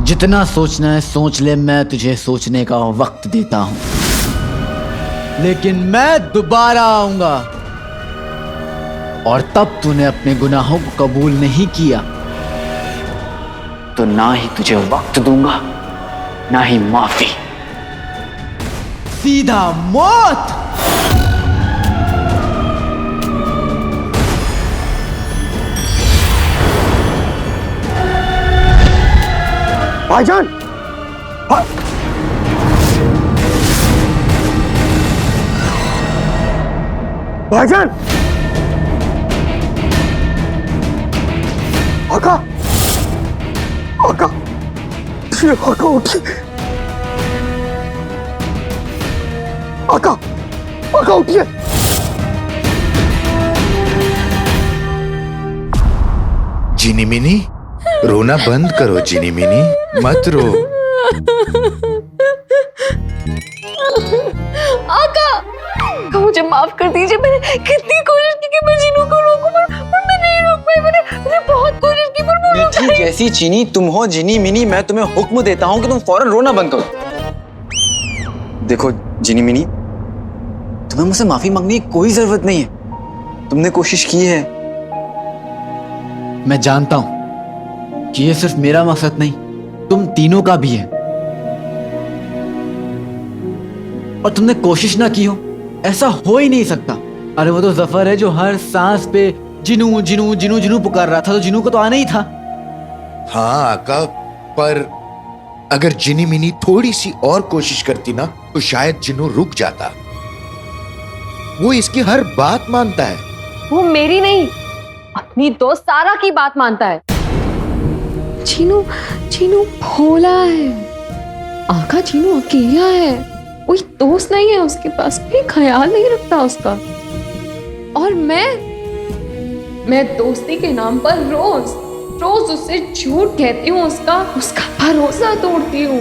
जितना सोचना है सोच ले, मैं तुझे सोचने का वक्त देता हूं, लेकिन मैं दोबारा आऊंगा और तब तूने अपने गुनाहों को कबूल नहीं किया तो ना ही तुझे वक्त दूंगा ना ही माफी, सीधा मौत। भाईजान, भाईजान, आका, आका, आका उठिए, आका, आका उठिए। जिनी मिनी, रोना बंद करो जिनी मिनी, मत रो। आका मुझे माफ कर दीजिए। मैंने कितनी कोशिश की कि मैं जीनू को रोकूं, पर मैं नहीं रोक पाई। मैंने बहुत कोशिश की पर मैं मीठी जैसी चीनी तुम हो जिनी मिनी, मैं तुम्हें हुक्म देता हूं कि तुम फौरन रोना बंद करो। देखो जिनी मिनी, तुम्हें मुझसे माफी मांगने की कोई जरूरत नहीं है। तुमने कोशिश की है, मैं जानता हूं कि ये सिर्फ मेरा मकसद नहीं, तुम तीनों का भी है। और तुमने कोशिश ना की हो, ऐसा हो ही नहीं सकता। अरे वो तो जफर है जो हर सांस पे जिनू जिनू जिनू जिनू पुकार रहा था, तो जिनू को तो आना ही था। हाँ आका, पर अगर जिनी मिनी थोड़ी सी और कोशिश करती ना तो शायद जिनू रुक जाता। वो इसकी हर बात मानता है। वो मेरी नहीं, अपनी दोस्त सारा की बात मानता है। चीनू चीनू भोला है आका, चीनू अकेला है, कोई दोस्त नहीं है उसके पास, कोई ख्याल नहीं रखता उसका। और मैं दोस्ती के नाम पर रोज रोज उससे झूठ कहती हूँ, उसका भरोसा तोड़ती हूँ।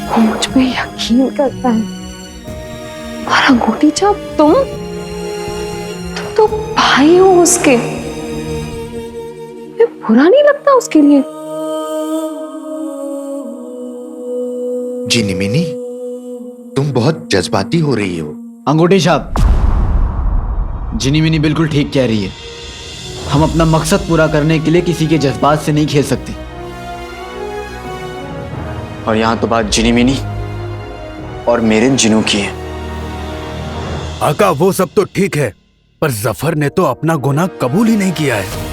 वो मुझ पे यकीन करता है। और अंगूठी छाप तुम तो भाई हो उसके, बुरा नहीं लगता उसके लिए। जिनी मिनी, तुम बहुत जज्बाती हो रही हो। अंगूठी छाप, जिनी मिनी बिल्कुल ठीक कह रही है। हम अपना मकसद पूरा करने के लिए किसी के जज्बात से नहीं खेल सकते। और यहां तो बात जिनी मिनी और मेरे जिनू की है। आका वो सब तो ठीक है, पर जफर ने तो अपना गुनाह कबूल ही नहीं किया है।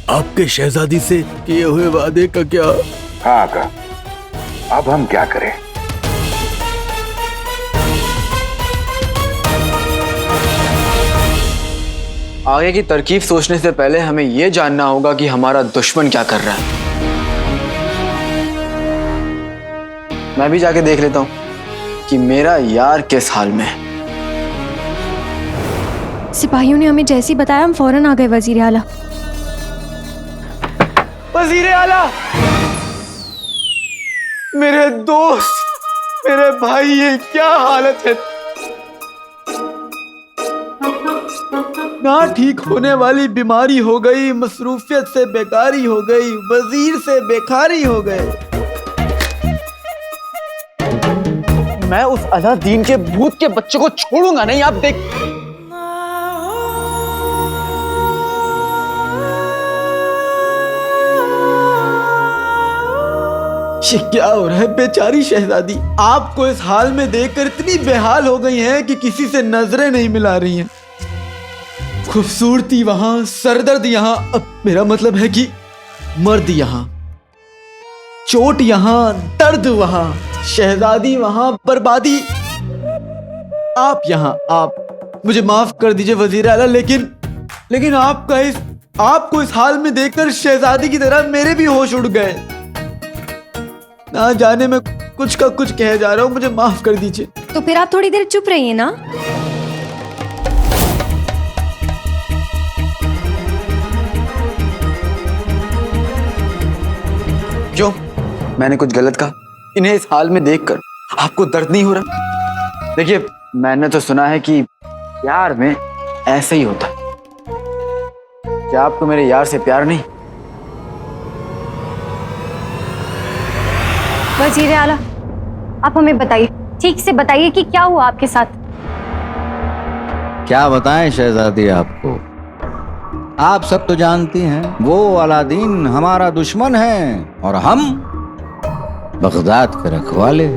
आपके शहजादी से किए हुए वादे का क्या? हाँ आका, अब हम क्या करें? आगे की तरकीब सोचने से पहले हमें यह जानना होगा कि हमारा दुश्मन क्या कर रहा है। मैं भी जाके देख लेता हूं कि मेरा यार किस हाल में है। सिपाहियों ने हमें जैसे ही बताया हम फौरन आ गए वजीर आला। वजीर आला, मेरे दोस्त, मेरे भाई, ये क्या हालत है? ना ठीक होने वाली बीमारी हो गई, मसरूफियत से बेकारी हो गई, वजीर से बेकारी हो गए। मैं उस अलादीन के भूत के बच्चे को छोड़ूंगा नहीं। आप देख, ये क्या हो रहा है? बेचारी शहजादी आपको इस हाल में देखकर इतनी बेहाल हो गई हैं कि किसी से नजरें नहीं मिला रही हैं। खूबसूरती वहां, सरदर्द यहां, अब मेरा मतलब है कि मर्द यहां, चोट यहां, दर्द वहां, शहजादी वहां, बर्बादी आप यहां। आप मुझे माफ कर दीजिए वजीर आला, लेकिन आपको इस हाल में देखकर शहजादी की तरह मेरे भी होश उड़ गए। ना जाने मैं कुछ का कुछ कह जा रहा हूं, मुझे माफ कर दीजिए। तो फिर आप थोड़ी देर चुप रहिए ना। क्यों? मैंने कुछ गलत कहा? इन्हें इस हाल में देखकर आपको दर्द नहीं हो रहा? देखिए, मैंने तो सुना है कि प्यार में ऐसे ही होता है। क्या आपको मेरे यार से प्यार नहीं? वजीर आला, आप हमें बताइए, ठीक से बताइए कि क्या हुआ आपके साथ। क्या बताएं शहजादी आपको, आप सब तो जानती हैं वो अलादीन हमारा दुश्मन है और हम बगदाद के रखवाले।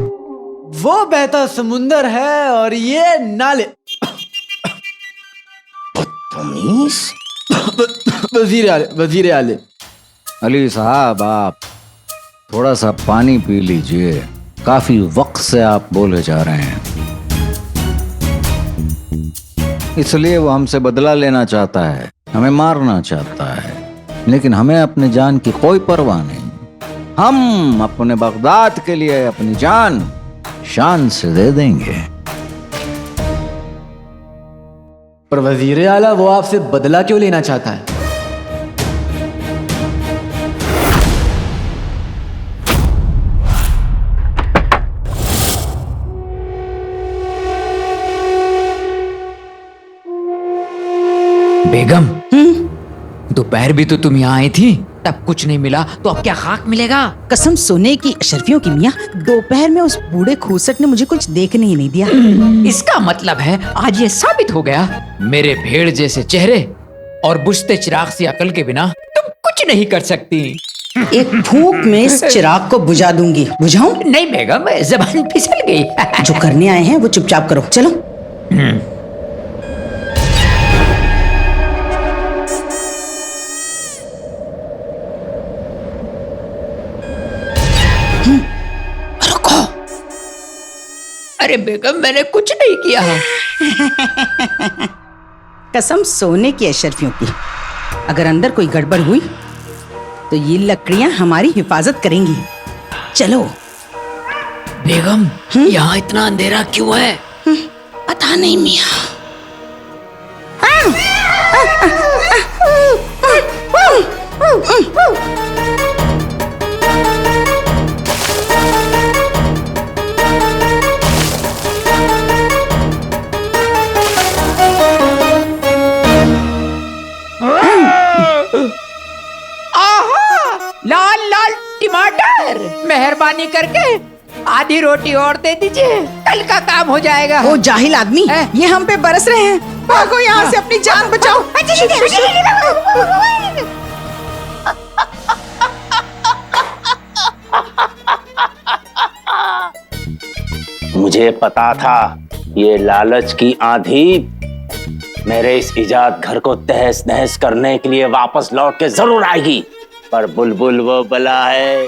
वो बहता समुंदर है और ये नाले। वजीर आले, अली साहब आप थोड़ा सा पानी पी लीजिए, काफी वक्त से आप बोले जा रहे हैं। इसलिए वो हमसे बदला लेना चाहता है, हमें मारना चाहता है, लेकिन हमें अपने जान की कोई परवाह नहीं। हम अपने बगदाद के लिए अपनी जान शान से दे देंगे। पर वजीर आला वो आपसे बदला क्यों लेना चाहता है? बेगम, दोपहर भी तो तुम यहाँ आई थी, तब कुछ नहीं मिला, तो अब क्या खाक मिलेगा? कसम सोने की अशरफियों की मियाँ, दोपहर में उस बूढ़े खूसट ने मुझे कुछ देखने ही नहीं दिया। इसका मतलब है आज ये साबित हो गया, मेरे भेड़ जैसे चेहरे और बुझते चिराग सी अकल के बिना तुम कुछ नहीं कर सकती। एक फूंक में इस चिराग को बुझा दूंगी। बुझाऊं? नहीं बेगम, जबान फिसल गई। जो करने आए हैं वो चुपचाप करो, चलो। अरे बेगम, मैंने कुछ नहीं किया। कसम सोने की अशरफियों की, अगर अंदर कोई गड़बड़ हुई तो ये लकड़ियां हमारी हिफाजत करेंगी। चलो। बेगम, यहाँ इतना अंधेरा क्यों है? पता नहीं मियाँ। लाल लाल टमाटर, मेहरबानी करके आधी रोटी और दे दीजिए, कल का काम हो जाएगा। ओ जाहिल आदमी, ये हम पे बरस रहे हैं। भागो यहाँ से, अपनी जान बचाओ। मुझे पता था ये लालच की आंधी मेरे इस इजाद घर को तहस नहस करने के लिए वापस लौट के जरूर आएगी, पर बुलबुल वो बला है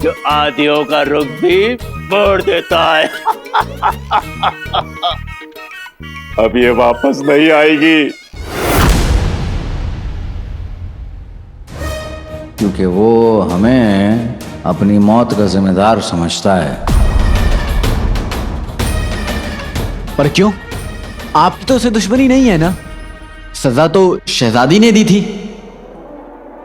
जो आंधियों का रुख भी मोड़ देता है। अब ये वापस नहीं आएगी, क्योंकि वो हमें अपनी मौत का जिम्मेदार समझता है। पर क्यों? आपकी तो उसे दुश्मनी नहीं है ना? सजा तो शहजादी ने दी थी,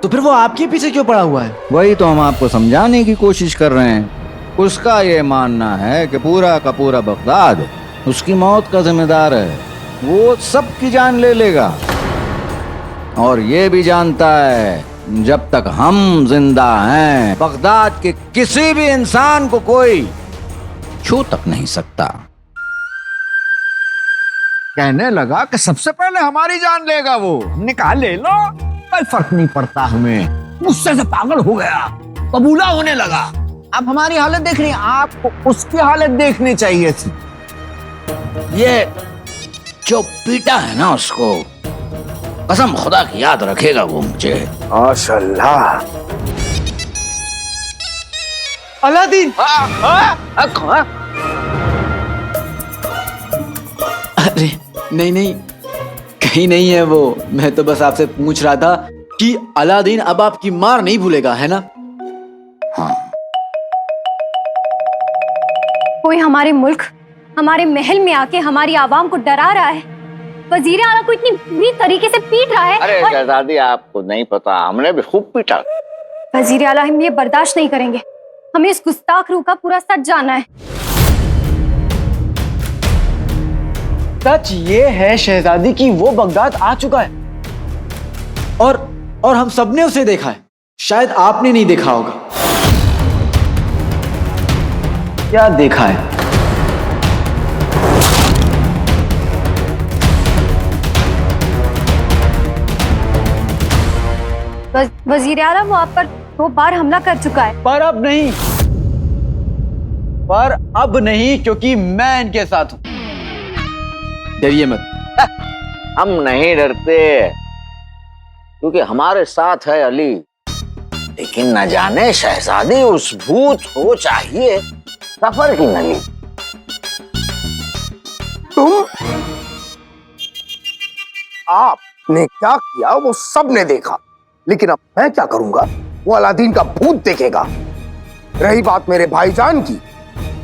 तो फिर वो आपके पीछे क्यों पड़ा हुआ है? वही तो हम आपको समझाने की कोशिश कर रहे हैं। उसका ये मानना है कि पूरा का पूरा बगदाद उसकी मौत का जिम्मेदार है, वो सबकी जान ले लेगा। और ये भी जानता है जब तक हम जिंदा हैं बगदाद के किसी भी इंसान को कोई छू तक नहीं सकता। कहने लगा कि सबसे पहले हमारी जान लेगा वो। हमने कहा ले लो, कोई फर्क नहीं पड़ता हमें। गुस्से से पागल हो गया, कबूला होने लगा। अब हमारी हालत देख रही, आपको उसकी हालत देखनी चाहिए थी। ये जो पीटा है ना उसको, कसम खुदा की याद रखेगा वो मुझे। माशाल्लाह। अलादीन! अरे नहीं नहीं, कहीं नहीं है वो। मैं तो बस आपसे पूछ रहा था कि अलादीन अब आपकी मार नहीं भूलेगा, है ना? हाँ। कोई हमारे मुल्क, हमारे महल में आके हमारी आवाम को डरा रहा है, वजीर आला को इतनी बुरी तरीके से पीट रहा है। अरे शहजादी, आपको नहीं पता, हमने भी खूब पीटा। वजीर आला, हम ये बर्दाश्त नहीं करेंगे, हमें इस गुस्ताख रूह का पूरा सच जानना है। सच ये है शहजादी कि वो बगदाद आ चुका है, और हम सबने उसे देखा है। शायद आपने नहीं देखा होगा। क्या देखा है? वजीर आला वो आप पर 2 बार हमला कर चुका है। पर अब नहीं, क्योंकि मैं इनके साथ हूं। डरिए मत। हम नहीं डरते, क्योंकि हमारे साथ है अली। लेकिन न जाने शहजादी उस भूत को चाहिए सफर की नली। तुम, आपने क्या किया वो सब ने देखा, लेकिन अब मैं क्या करूंगा वो अलादीन का भूत देखेगा। रही बात मेरे भाईजान की,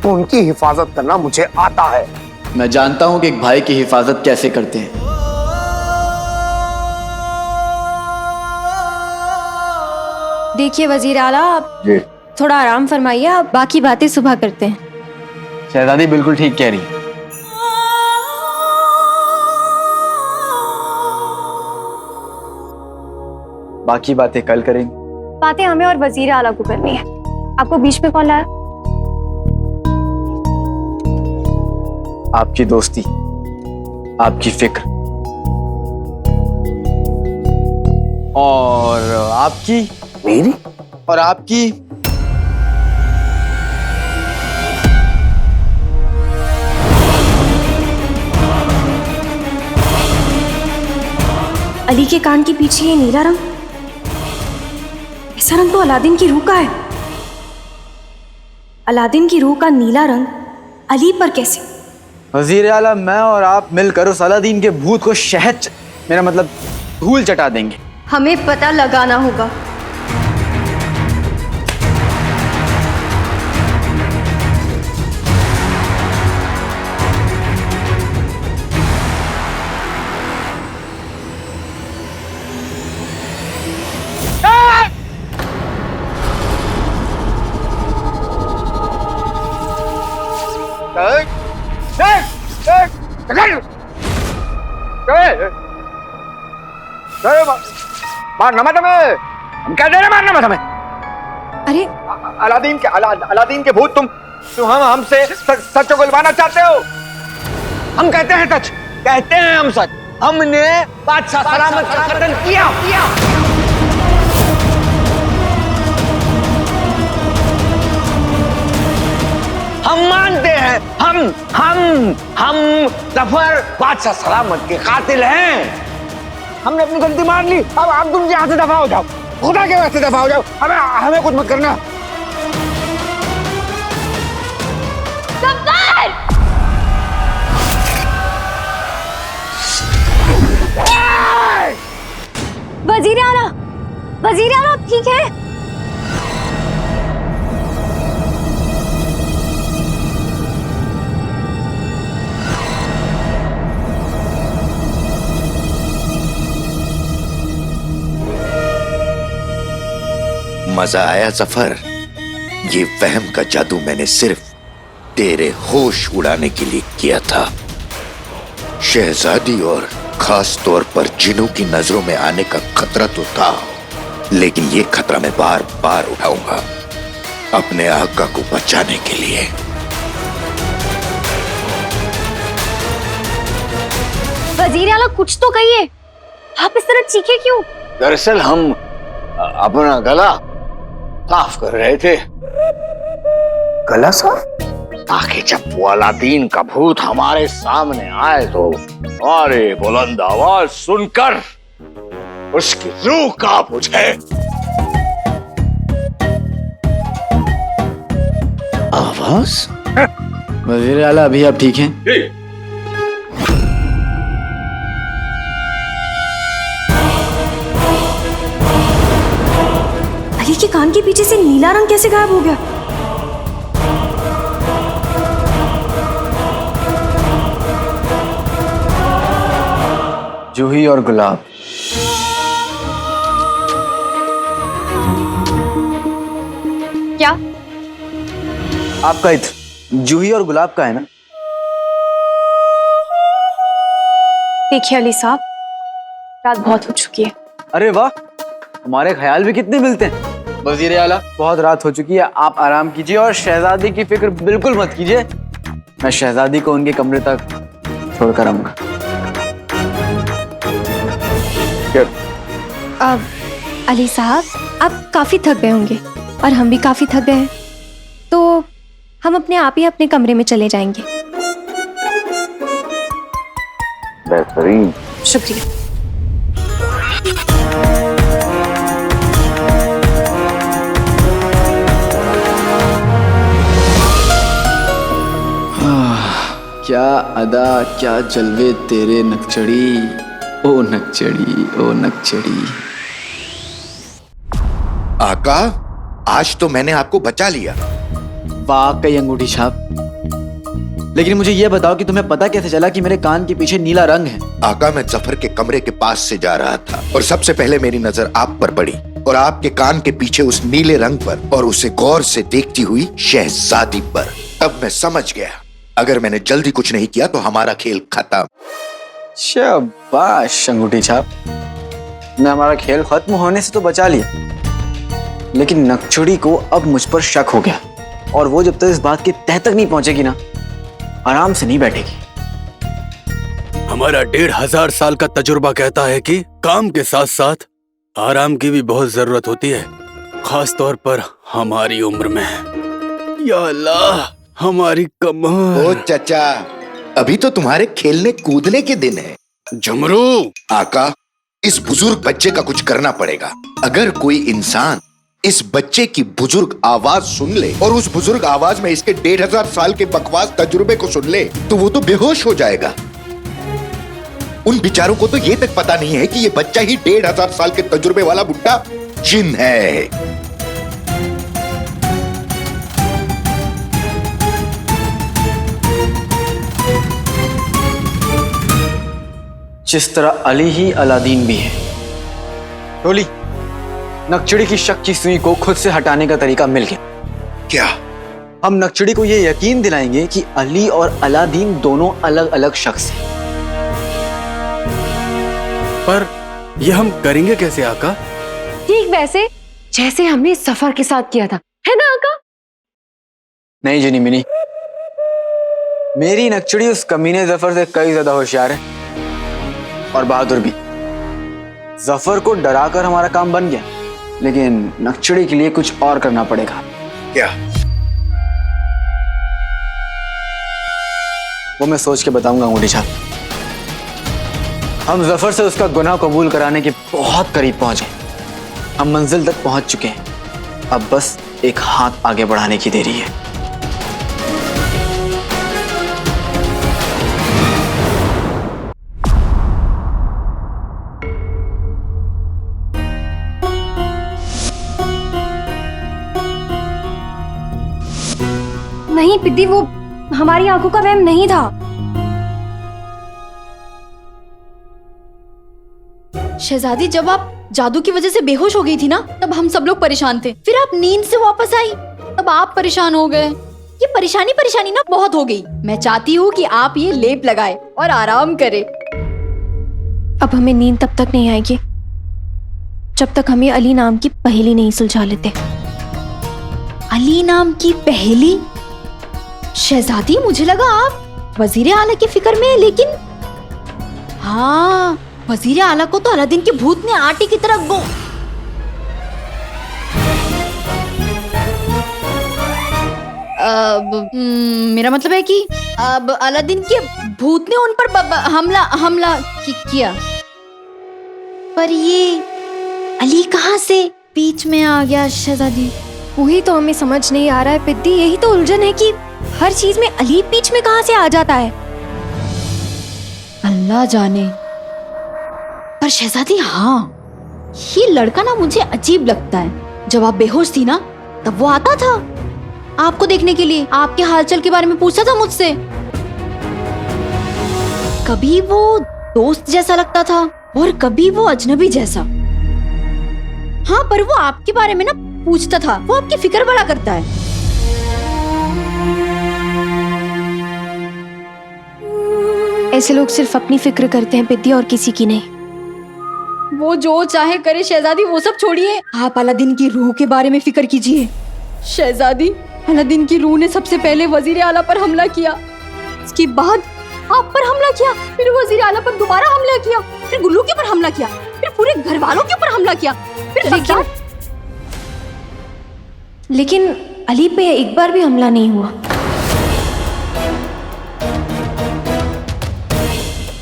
तो उनकी हिफाजत करना मुझे आता है। मैं जानता हूं कि एक भाई की हिफाजत कैसे करते हैं। देखिए वजीर आला, आप जी। थोड़ा आराम फरमाइए, आप बाकी बातें सुबह करते हैं। शहजादी बिल्कुल ठीक कह रही है। बाकी बातें कल करेंगे। बातें हमें और वजीर आला को करनी है। आपको बीच में कौन लाया? आपकी दोस्ती, आपकी फिक्र और आपकी, मेरी और आपकी। अली के कान के पीछे ये नीला रंग, ऐसा रंग तो अलादीन की रूह का है। अलादीन की रूह का नीला रंग अली पर कैसे? वजीर आला, मैं और आप मिलकर उस अलादीन के भूत को मेरा मतलब धूल चटा देंगे। हमें पता लगाना होगा। मारना मत हमें, हम कह दे रहे मारना मत हमें। अरे अलादीन के भूत, तुम हमसे सच को गुलवाना चाहते हो। हम कहते हैं सच, कहते हैं हम सच। हमने बादशाह सलामत का कत्ल किया। हम मानते हैं, हम जफर बादशाह सलामत के कातिल हैं। हमने अपनी गलती मान ली, अब तुम यहाँ से दफा हो जाओ, खुदा के वास्ते दफा हो जाओ। हमें कुछ मत करना। वजीर आला, आप ठीक है? मजा आया जफर? ये वहम का जादू मैंने सिर्फ तेरे होश उड़ाने के लिए किया था। शहजादी और खास तौर पर जिनों की नजरों में आने का खतरा तो था, लेकिन ये खतरा मैं बार बार उठाऊंगा अपने आका को बचाने के लिए। वजीर आला, कुछ तो कहिए, आप इस तरह चीखे क्यों? दरअसल हम अपना गला साफ कर रहे थे। गला साफ? ताकि जब वो अलादीन का भूत हमारे सामने आए तो हमारे बुलंद आवाज सुनकर उसकी रूह कांप उठे। आवाज? वजीर आला, अभी आप ठीक हैं? अली के कान के पीछे से नीला रंग कैसे गायब हो गया? जूही और गुलाब। क्या? आपका इत्र जूही और गुलाब का है ना? देखिए अली साहब, रात बहुत हो चुकी है। अरे वाह, हमारे ख्याल भी कितने मिलते हैं। वजीर आला, बहुत रात हो चुकी है, आप आराम कीजिए और शहजादी की फिक्र बिल्कुल मत कीजिए। मैं शहजादी को उनके कमरे तक छोड़कर आऊंगा। अब अली साहब, आप काफी थक गए होंगे और हम भी काफी थक गए हैं, तो हम अपने आप ही अपने कमरे में चले जाएंगे। बेहतरीन। शुक्रिया। क्या अदा, क्या जलवे तेरे नकचड़ी, ओ नकचड़ी, ओ नकचड़ी। आका, आज तो मैंने आपको बचा लिया। वाकई अंगूठी छाप। लेकिन मुझे यह बताओ कि तुम्हें पता कैसे चला कि मेरे कान के पीछे नीला रंग है? आका, मैं जफर के कमरे के पास से जा रहा था और सबसे पहले मेरी नजर आप पर पड़ी और आपके कान के पीछे उस नीले रंग पर और उसे गौर से देखती हुई शहजादी पर। तब मैं समझ गया, अगर मैंने जल्दी कुछ नहीं किया तो हमारा खेल खत्म। शाबाश अंगूठी छाप, मैं हमारा खेल खत्म होने से तो बचा लिया, लेकिन नकचड़ी को अब मुझ पर शक हो गया और वो जब तक इस बात की तह तक नहीं पहुंचेगी ना, आराम से नहीं बैठेगी। हमारा 1500 साल का तजुर्बा कहता है कि काम के साथ साथ आराम की भी बहुत जरूरत होती है, खास तौर पर हमारी उम्र में। या अल्लाह, हमारी कमर। ओ चचा, अभी तो तुम्हारे खेलने कूदने के दिन है। झुमरू। आका, इस बुजुर्ग बच्चे का कुछ करना पड़ेगा। अगर कोई इंसान इस बच्चे की बुजुर्ग आवाज सुन ले और उस बुजुर्ग आवाज में इसके 1500 साल के बकवास तजुर्बे को सुन ले तो वो तो बेहोश हो जाएगा। उन बेचारों को तो ये तक पता नहीं है कि ये बच्चा ही 1500 साल के तजुर्बे वाला बुड्ढा जिन है। जिस तरह अली ही अलादीन भी है। रोली, नकचड़ी की शक की सुई को खुद से हटाने का तरीका मिल गया। क्या? हम नकचड़ी को यह यकीन दिलाएंगे कि अली और अलादीन दोनों अलग अलग शख्स हैं। पर यह हम करेंगे कैसे आका? ठीक वैसे जैसे हमने सफर के साथ किया था, है ना आका? नहीं जिनी मिनी, मेरी नकचड़ी उस कमीने जफर से कई ज्यादा होशियार है और बहादुर भी। जफर को डराकर हमारा काम बन गया, लेकिन नकचड़ी के लिए कुछ और करना पड़ेगा। क्या? वो मैं सोच के बताऊंगा अंगूठी छाप। हम जफर से उसका गुनाह कबूल कराने के बहुत करीब पहुंच गए। हम मंजिल तक पहुंच चुके हैं, अब बस एक हाथ आगे बढ़ाने की देरी है। नहीं पिद्दी, वो हमारी आंखों का वहम नहीं था। शहजादी, जब आप जादू की वजह से बेहोश हो गई थी ना, तब हम सब लोग परेशान थे। फिर आप नींद से वापस आई, तब आप परेशान हो गए। ये परेशानी ना बहुत हो गई। मैं चाहती हूँ कि आप ये लेप लगाए और आराम करें। अब हमें नींद तब तक नहीं आएगी जब तक हमें अली नाम की पहेली नहीं सुलझा लेते। अली नाम की पहेली? शहजादी, मुझे लगा आप वजीर आला की फिक्र में, लेकिन हाँ, वजीर आला को तो अलादीन के भूत ने आटे की तरह मेरा मतलब है कि अब अलादीन के भूत ने उन पर हमला किया। पर ये अली कहाँ से बीच में आ गया शहजादी? वही तो हमें समझ नहीं आ रहा है पिद्दी। यही तो उलझन है कि हर चीज में अली बीच में कहाँ से आ जाता है। अल्लाह जाने। पर शहजादी, हाँ, ये लड़का ना मुझे अजीब लगता है। जब आप बेहोश थी ना, तब वो आता था आपको देखने के लिए, आपके हालचाल के बारे में पूछता था मुझसे। कभी वो दोस्त जैसा लगता था और कभी वो अजनबी जैसा। हाँ, पर वो आपके बारे में ना पूछता था। वो आपकी फिक्र बड़ा करता है। ऐसे लोग सिर्फ अपनी फिक्र करते हैं पिद्दी, और किसी की नहीं। वो जो चाहे करे शहजादी, वो सब छोड़िए। आप अलादीन की रूह के बारे में फिक्र कीजिए। शहजादी, अलादीन की रूह ने सबसे पहले वजीर आला पर हमला किया, उसके बाद आप पर हमला किया, फिर वजीर आला पर दोबारा हमला किया, फिर गुल्लू के ऊपर हमला किया, फिर पूरे घर वालों के ऊपर हमला किया, फिर लेकिन अली पे एक बार भी हमला नहीं हुआ।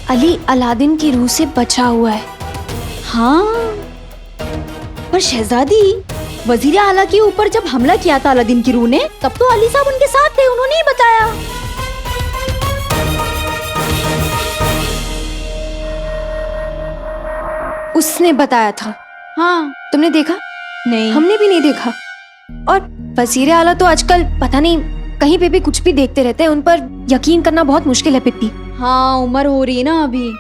अली अलादीन की रूह से बचा हुआ है। हाँ, पर शहजादी, वजीर आला के ऊपर जब हमला किया था अलादीन की रूह ने, तब तो अली साहब उनके साथ थे, उन्होंने ही बताया। उसने बताया था। हाँ, तुमने देखा? नहीं, हमने भी नहीं देखा। और वजीर आला तो आजकल पता नहीं कहीं पे भी कुछ भी देखते रहते हैं, उन पर यकीन करना बहुत मुश्किल है पिप्पी। हाँ, उम्र हो रही है ना अभी।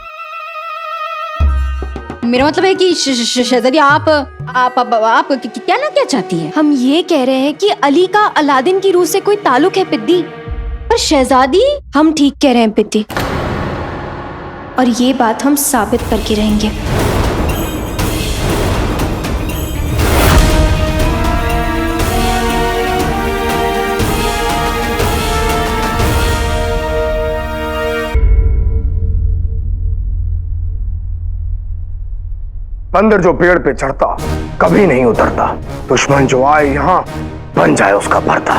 मेरा मतलब है कि शहजादी, आप क्या ना क्या चाहती है? हम ये कह रहे हैं कि अली का अलादीन की रूह से कोई ताल्लुक है पिद्दी। पर शहजादी, हम ठीक कह रहे हैं पिद्दी, और ये बात हम साबित करके रहेंगे। बंदर जो पेड़ पे चढ़ता कभी नहीं उतरता, दुश्मन जो आए यहाँ बन जाए उसका भरता।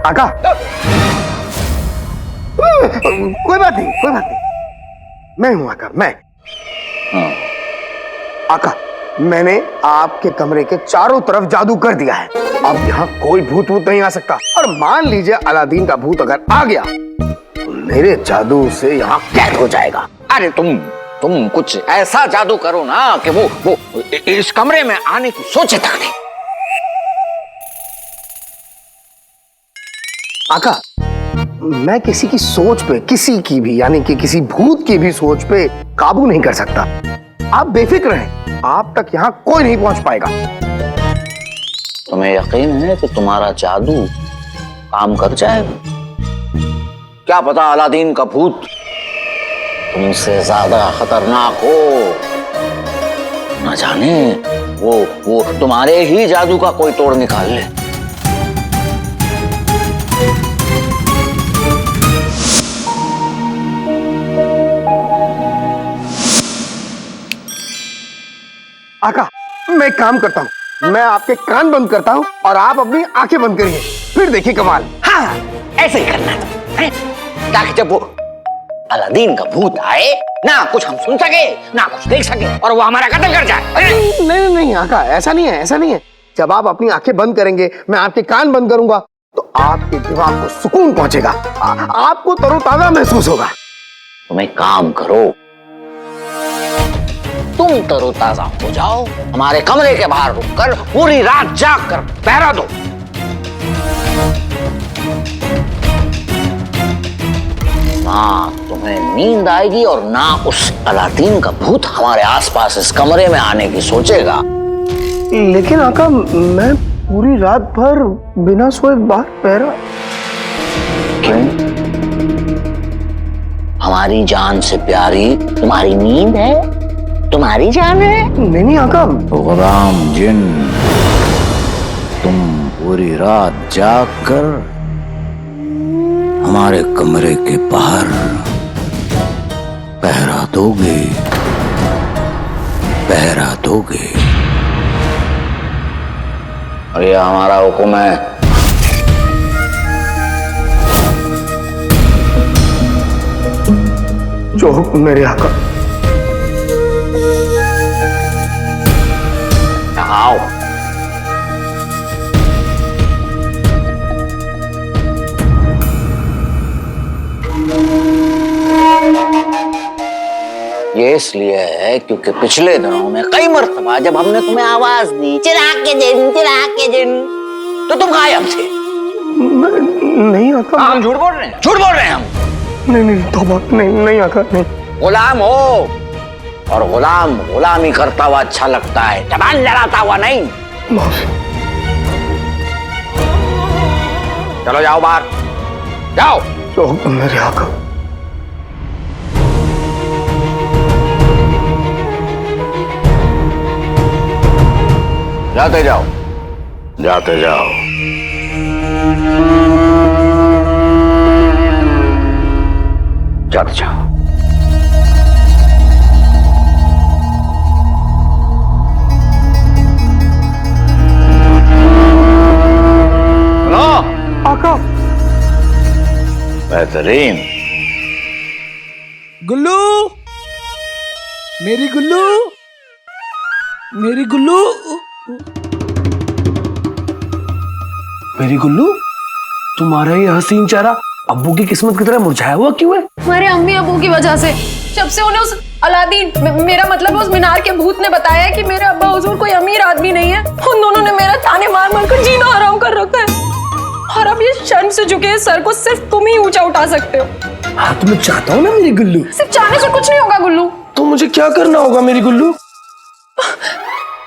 आका, कोई बात नहीं, कोई बात नहीं, मैं हूं आका, मैं। आका, मैंने आपके कमरे के चारों तरफ जादू कर दिया है। अब यहाँ कोई भूत नहीं आ सकता। और मान लीजिए अलादीन का भूत अगर आ गया तो मेरे जादू से यहाँ कैद हो जाएगा। अरे तुम कुछ ऐसा जादू करो ना कि वो इस कमरे में आने की सोचे तक नहीं। आका, मैं किसी की सोच पे, किसी की भी, यानी कि किसी भूत की भी सोच पे काबू नहीं कर सकता। आप बेफिक्र रहें, आप तक यहाँ कोई नहीं पहुंच पाएगा। तुम्हें यकीन है कि तुम्हारा जादू काम कर जाएगा? क्या पता अलादीन का भूत तुमसे ज्यादा खतरनाक हो, न जाने वो तुम्हारे ही जादू का कोई तोड़ निकाल ले। आका, मैं एक काम करता हूँ, मैं आपके कान बंद करता हूँ और आप अपनी आंखें बंद करिए, फिर देखिए कमाल। हाँ, ऐसे ही करना है, ताकि जब वो अलादीन का भूत आए ना कुछ हम सुन सके ना कुछ देख सके और वो हमारा कत्ल कर जाए। नहीं नहीं आका, ऐसा नहीं है, ऐसा नहीं है। जब आप अपनी आंखें बंद करेंगे, मैं आपके कान बंद करूंगा, तो आपके दिमाग को सुकून पहुंचेगा, आपको तरोताजा महसूस होगा। तुम एक काम करो, तुम तरोताजा हो जाओ, हमारे कमरे के बाहर रुककर पूरी रात जाग कर पहरा दो। ना तुम्हें नींद आएगी और ना उस अलादीन का भूत हमारे आसपास इस कमरे में आने की सोचेगा। लेकिन आका, मैं पूरी रात भर बिना सोए बाहर पहरा। क्यों? हमारी जान से प्यारी तुम्हारी नींद है, तुम्हारी जान है। नहीं आका। गुलाम जिन, तुम पूरी रात जाग कर हमारे कमरे के बाहर पहरा दोगे, पहरा दोगे। और ये हमारा हुक्म है। जो हुक्म मेरे आका। आओ। ये इसलिए है क्योंकि पिछले दिनों में कई मर्तबा जब हमने तुम्हें आवाज दी चिराग के दिन, तो तुम गायब थे। नहीं आका। हम झूठ बोल रहे हैं, झूठ बोल रहे हैं हम। नहीं तौबा, नहीं आका, नहीं। गुलाम हो और गुलामी करता हुआ अच्छा लगता है, जबान लड़ाता हुआ नहीं। चलो जाओ बाहर, जाओ। जो हुक्म मेरे आका। जाते जाओ, जाते जाओ। जाते जाओ। आका। बेहतरीन। गुल्लू, मेरी गुल्लू, मेरी गुल्लू, मेरी गुल्लू, तुम्हारा ये हसीन चेहरा अब्बू की किस्मत की तरह मुरझाया हुआ क्यों है? हमारे अम्मी अबू की वजह से। जब से उन्हें उस अलादीन, मेरा मतलब उस मीनार के भूत ने बताया है कि मेरे अब्बा हुजूर कोई अमीर आदमी नहीं है, उन दोनों ने मेरा ताने मार मार कर जीना हराम कर रखा है। और अब ये शर्म से झुके सर को सिर्फ तुम ही ऊंचा उठा सकते हो। हाँ तो मैं चाहता हूँ ना मेरी गुल्लू। सिर्फ चाहने से कुछ नहीं होगा गुल्लू। तो मुझे क्या करना होगा मेरी गुल्लू?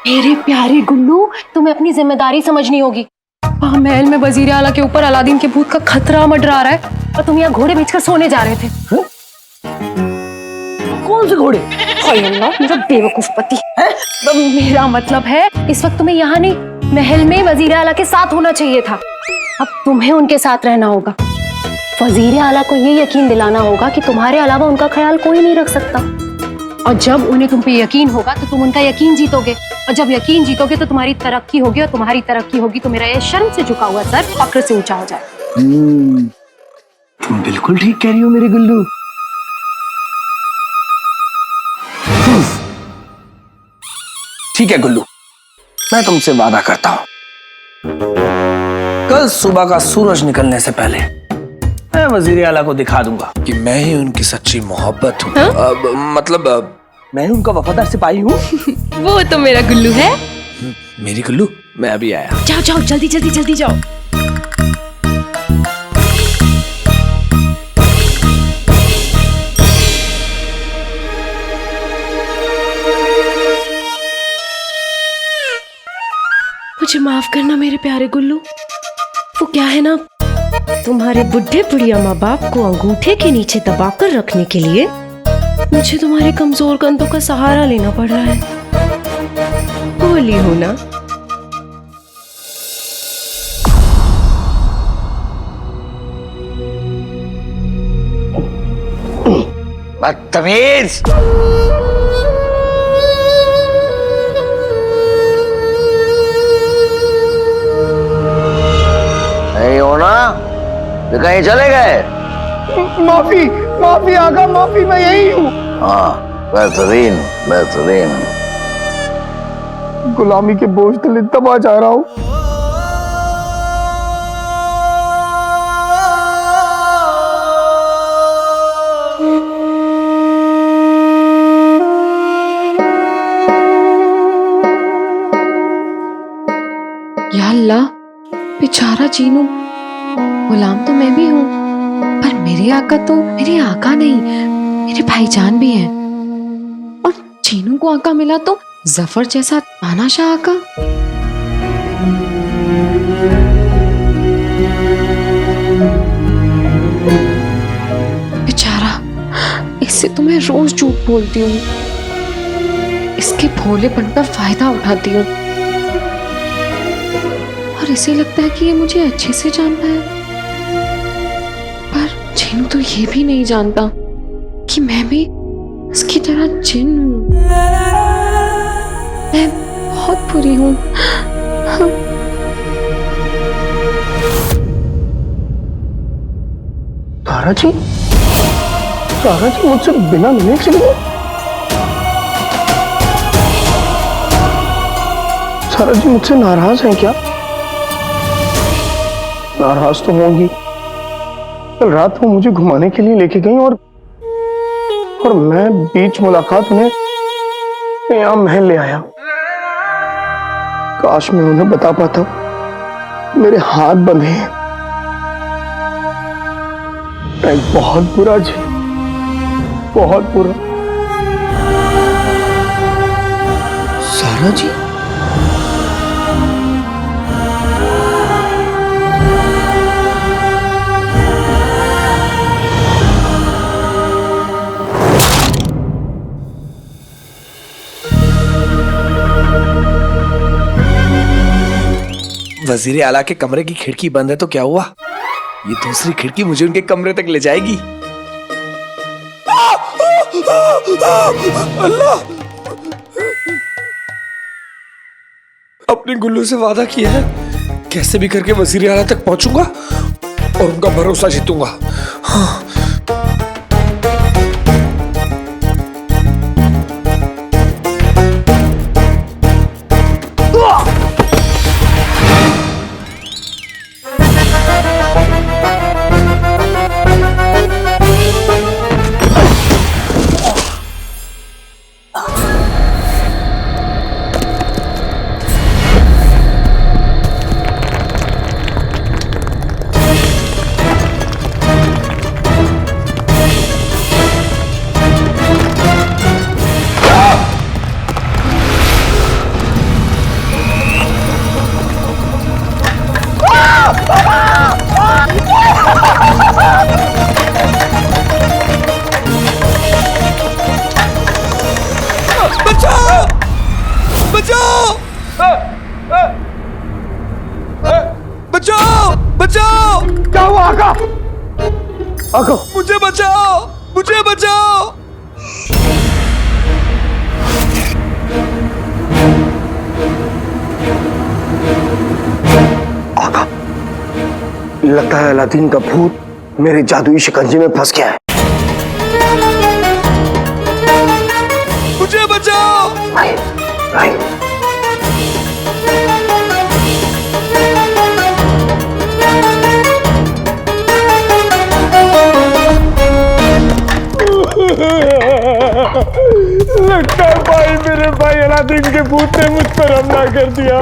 मेरे प्यारे गुल्लू, तुम्हें अपनी जिम्मेदारी समझनी होगी। वहाँ महल में वजीर आला के ऊपर अलादीन के भूत का खतरा मंडरा रहा है और तुम यहाँ घोड़े बेचकर सोने जा रहे थे। कौन से घोड़े? हाय अल्लाह, मेरा बेवकूफ पति है। मेरा मतलब है इस वक्त तुम्हें यहाँ नहीं, महल में वजीर आला के साथ होना चाहिए था। अब तुम्हें उनके साथ रहना होगा। वजीर आला को ये यकीन दिलाना होगा कि तुम्हारे अलावा उनका ख्याल कोई नहीं रख सकता। और जब उन्हें तुम पे यकीन होगा तो तुम उनका यकीन जीतोगे, और जब यकीन जीतोगे तो तुम्हारी तरक्की होगी, और तुम्हारी तरक्की होगी तो मेरा ये शर्म से झुका हुआ सर फक्र से ऊंचा हो जाए। तुम बिल्कुल ठीक कह रही हो मेरी गुल्लू। ठीक है गुल्लू, मैं तुमसे वादा करता हूं, कल सुबह का सूरज निकलने से पहले मैं वजीर आला को दिखा दूंगा कि मैं ही उनकी सच्ची मोहब्बत हूँ। मतलब मैं ही उनका वफादार सिपाही हूँ। वो तो मेरा गुल्लू है। मेरी गुल्लू, मैं अभी आया। जाओ जाओ, जल्दी जल्दी जल्दी जाओ। मुझे माफ करना मेरे प्यारे गुल्लू। वो क्या है ना, तुम्हारे बुढ़े बुढ़िया माँ बाप को अंगूठे के नीचे दबाकर रखने के लिए मुझे तुम्हारे कमजोर कंधों का सहारा लेना पड़ रहा है। बोली हो ना। बदतमीज। नहीं हो ना तो कहीं चले गए? माफी माफी आका, माफी, मैं यही हूँ। हाँ, बेहतरीन बेहतरीन। गुलामी के बोझ तले दबा जा रहा हूँ। या अल्लाह, बेचारा चीनू, गुलाम तो मैं भी हूँ, पर मेरे आका तो मेरे आका नहीं, मेरे भाईजान भी हैं। और चीनू को आका मिला तो जफर जैसा तानाशाह आका। बेचारा, इससे तो मैं रोज झूठ बोलती हूँ, इसके भोलेपन का फायदा उठाती हूँ, और इसे लगता है कि ये मुझे अच्छे से जानता है। पर चीनू तो ये भी नहीं जानता कि मैं भी इसकी तरह जिन हूँ। मैं बहुत बुरी हूँ। हाँ। तारा जी, तारा जी मुझसे बिना मिले चली गई। तारा जी मुझसे नाराज हैं क्या? नाराज तो होंगी। कल रात वो मुझे घुमाने के लिए लेके गई और मैं बीच मुलाकात में यहाँ महल ले आया। काश मैं उन्हें बता पाता, मेरे हाथ बंधे हैं। मैं बहुत बुरा जी, बहुत बुरा। सारा जी, वजीर आला के कमरे की खिड़की बंद है तो क्या हुआ, ये दूसरी खिड़की मुझे उनके कमरे तक ले जाएगी। अल्लाह, अपनी गुल्लू से वादा किया है, कैसे भी करके वजीर आला तक पहुंचूंगा और उनका भरोसा जीतूंगा। हाँ। बचाओ, बचाओ! क्या हुआ आका? आका, मुझे बचाओ, मुझे बचाओ! आका, लगता है अलादीन का भूत मेरे जादुई शिकंजे में फंस गया है। मुझे बचाओ! नहीं, नहीं। लगता है भाई, मेरे भाई अलादीन के भूत ने मुझ पर हमला कर दिया।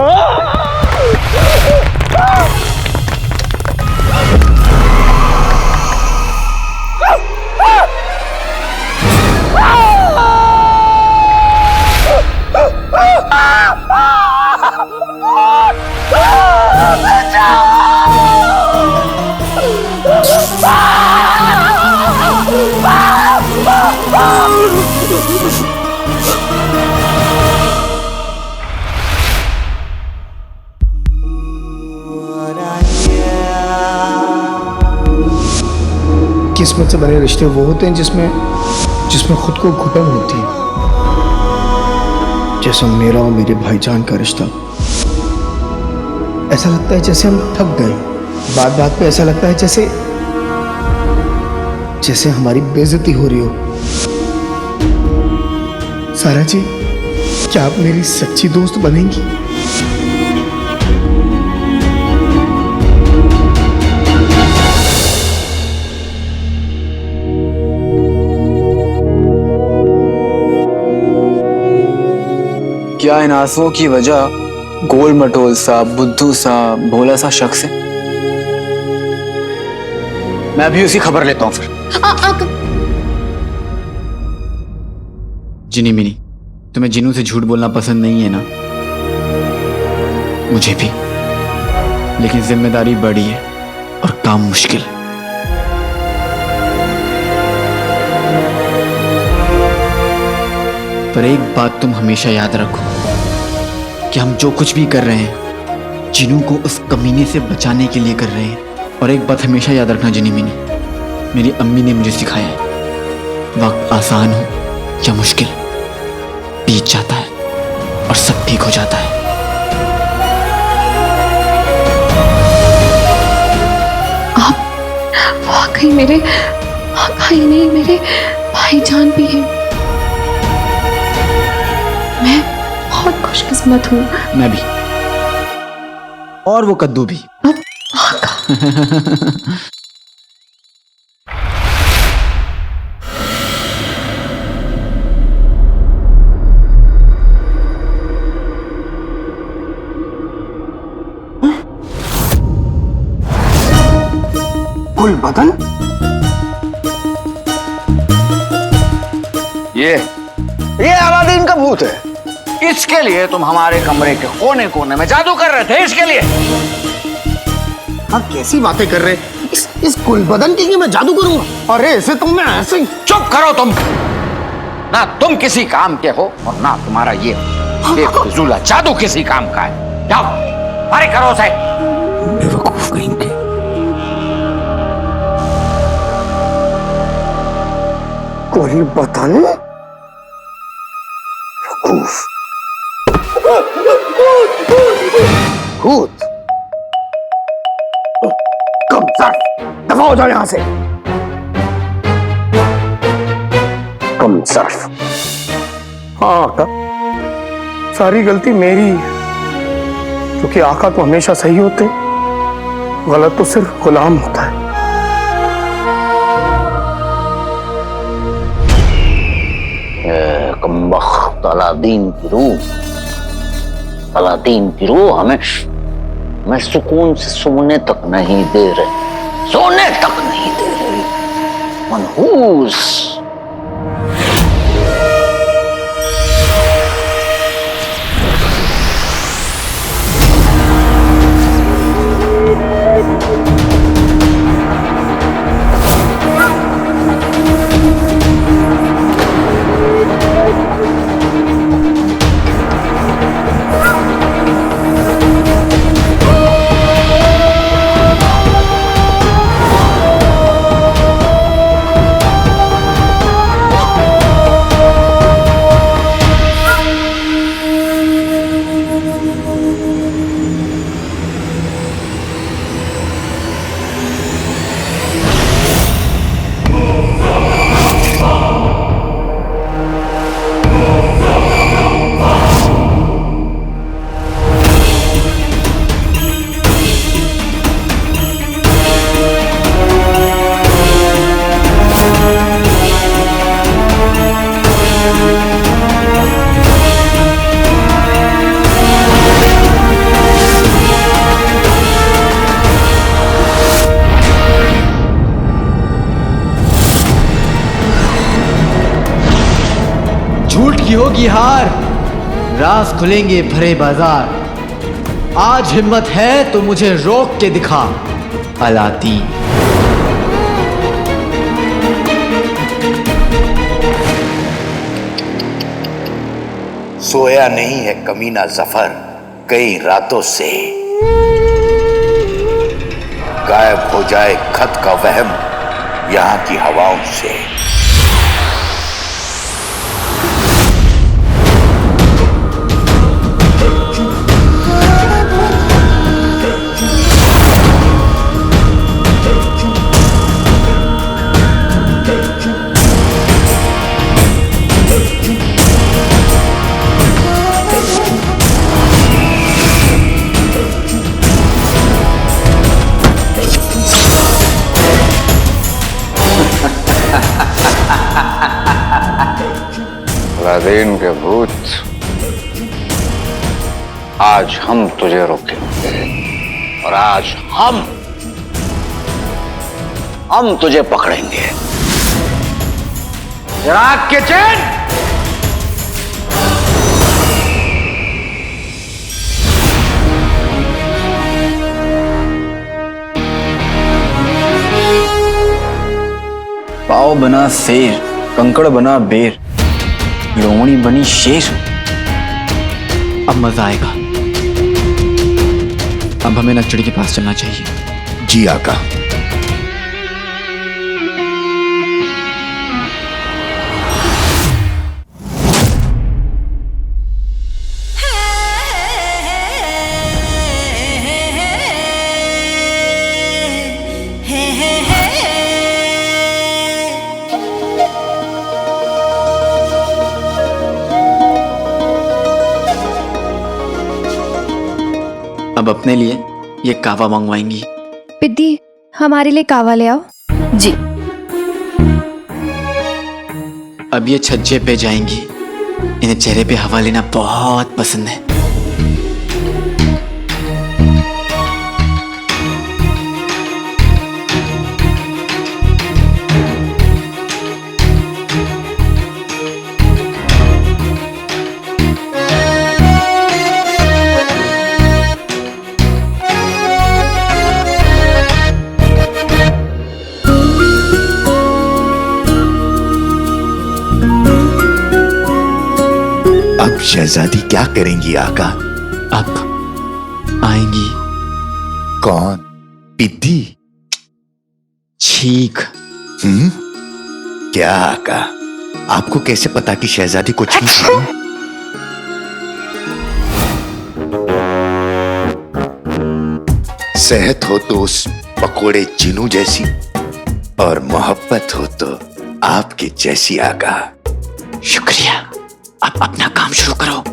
किस्मत से बने रिश्ते वो होते हैं जिसमें खुद को घुटन होती है, जैसा मेरा और मेरे भाईजान का रिश्ता। ऐसा लगता है जैसे हम थक गए, बात बात पे ऐसा लगता है जैसे हमारी बेइज्जती हो रही हो। सारा जी, क्या आप मेरी सच्ची दोस्त बनेंगी? क्या इन आंसुओं की वजह गोल मटोल सा, बुद्धू सा, भोला सा शख्स है? मैं भी उसकी खबर लेता हूं फिर। जिनी मिनी, तुम्हें जिनू से झूठ बोलना पसंद नहीं है ना? मुझे भी, लेकिन जिम्मेदारी बड़ी है और काम मुश्किल। पर एक बात तुम हमेशा याद रखो कि हम जो कुछ भी कर रहे हैं जिनू को उस कमीने से बचाने के लिए कर रहे हैं। और एक बात हमेशा याद रखना जिनी मिनी, मेरी अम्मी ने मुझे सिखाया है, वक्त आसान हो या मुश्किल, बीत जाता है और सब ठीक हो जाता है। आप वाकई मेरे भाई नहीं, मेरे भाईजान भी हैं। मैं बहुत खुशकिस्मत हूँ। मैं भी, और वो कद्दू भी। कुल बदन ये अलादीन का भूत है। इसके लिए तुम हमारे कमरे के कोने कोने में जादू कर रहे थे, इसके लिए। हाँ, कैसी बातें कर रहे? इस कुल बदन के लिए मैं जादू करूंगा? अरे ऐसे तुम में ऐसे ही। चुप करो तुम, ना तुम किसी काम के हो और ना तुम्हारा ये फजूला जादू किसी काम का है। जाओ, अरे करो उसे। बेवकूफ कहीं के। कोई बताने बेवकूफ। भूत, कम सर, दफा हो जाओ यहां से। कम सर्फ। हाँ आका, सारी गलती मेरी है, क्योंकि आका तो हमेशा सही होते, गलत तो सिर्फ गुलाम होता है। कमबख्त अलादीन की रूह, अलादीन की रूह हमें सुकून से सोने तक नहीं दे रहे, सोने तक नहीं दे रही। मनहूस। झूठ की होगी हार, राज खुलेंगे भरे बाजार। आज हिम्मत है तो मुझे रोक के दिखा अलादीन। सोया नहीं है कमीना जफर कई रातों से, गायब हो जाए खत का वहम यहां की हवाओं से। अलादीन के भूत, आज हम तुझे रोकेंगे और आज हम तुझे पकड़ेंगे। चिराग के चैन। पाव बना शेर, कंकड़ बना बेर, लोमड़ी बनी शेर। अब मजा आएगा। अब हमें नक्चड़ी के पास चलना चाहिए। जी आका। अब अपने लिए ये कावा मंगवाएंगी। पिद्दी, हमारे लिए कावा ले आओ। जी। अब ये छज्जे पे जाएंगी। इन्हें चेहरे पे हवा लेना बहुत पसंद है। शहजादी क्या करेंगी आका? अब आएंगी कौन? पिद्दी? छींक। क्या आका, आपको कैसे पता कि शहजादी को छींक है? सेहत हो तो उस पकोड़े चिनू जैसी, और मोहब्बत हो तो आपके जैसी आका। शुक्रिया, अब अपना काम शुरू करो।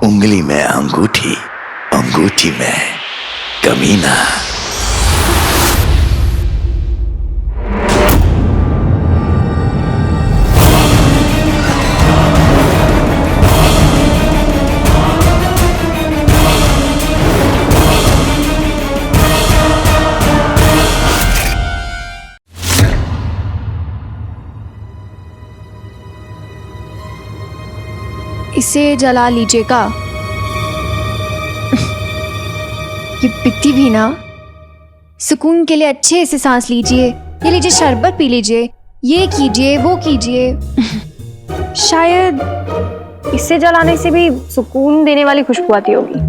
उंगली में अंगूठी, अंगूठी में कमीना। इसे जला लीजिएगा। ये पित्ती भी ना, सुकून के लिए अच्छे से सांस लीजिए। ये लीजिए, शरबत पी लीजिए, ये कीजिए, वो कीजिए। शायद इसे जलाने से भी सुकून देने वाली खुशबू आती होगी।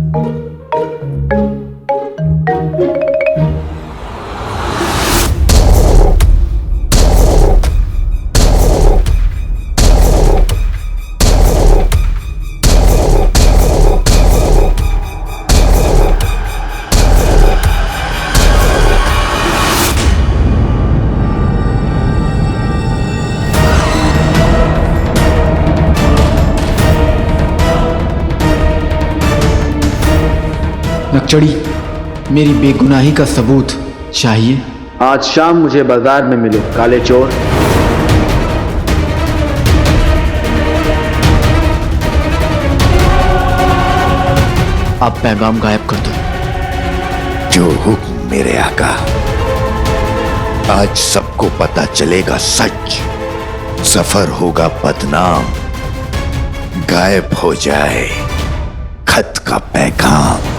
नकचड़ी, मेरी बेगुनाही का सबूत चाहिए। आज शाम मुझे बाजार में मिले काले चोर। आप पैगाम गायब कर दो। जो हुक्म मेरे आका। आज सबको पता चलेगा सच, सफर होगा बदनाम, गायब हो जाए खत का पैगाम।